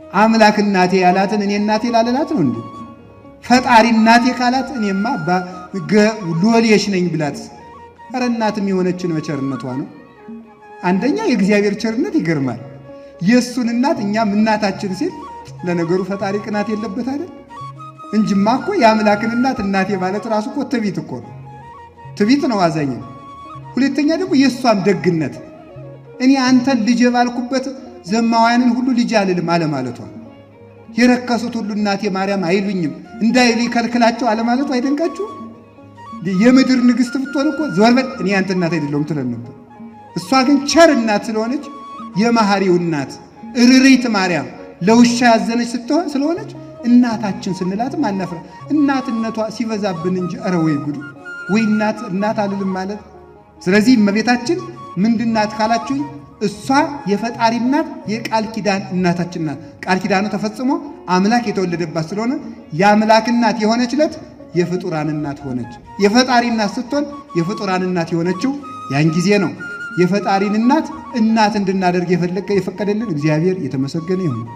አምላክ እናቴ ያላትን እኔ እናቴ ላለላት ነው እንዴ? ፈጣሪ እናቴ ካላት እኔማ ሎሌሽ ነኝ ብላት። ኧረ እናትም የሆነችን በቸርነቷ ነው። አንደኛ የእግዚአብሔር ቸርነት ይገርማል። የእሱን እናት እኛም እናታችን ሲል ለነገሩ ፈጣሪ ቅናት የለበት አይደል? እንጂማ እኮ የአምላክን እናት እናቴ ማለት ራሱ እኮ ትዕቢት እኮ ነው። ትዕቢት ነው፣ አዛኝ ነው። ሁለተኛ ደግሞ የእሷም ደግነት እኔ አንተን ልጅ ባልኩበት ዘማውያንን ሁሉ ልጅ አልልም አለማለቷ፣ የረከሱት ሁሉ እናቴ ማርያም አይሉኝም እንዳይሉ ይከልክላቸው አለማለቷ አይደንቃችሁ? የምድር ንግሥት ብትሆን እኮ ዞር በል እኔ አንተ እናት አይደለሁም ትለን ነበር። እሷ ግን ቸር እናት ስለሆነች የመሐሪው እናት እርሪት ማርያም ለውሻ ያዘነች ስለሆነች እናታችን ስንላትም አናፍራ። እናትነቷ ሲበዛብን እንጂ ኧረ ወይ ጉድ! ወይ እናት አልልም ማለት። ስለዚህ እመቤታችን ምንድናት ካላችሁኝ፣ እሷ የፈጣሪ እናት የቃል ኪዳን እናታችን ናት። ቃል ኪዳኑ ተፈጽሞ አምላክ የተወለደባት ስለሆነ የአምላክ እናት የሆነችለት የፍጡራን እናት ሆነች። የፈጣሪ እናት ስትሆን የፍጡራን እናት የሆነችው ያን ጊዜ ነው። የፈጣሪን እናት እንድናደርግ የፈቀደልን እግዚአብሔር የተመሰገነ ይሁን።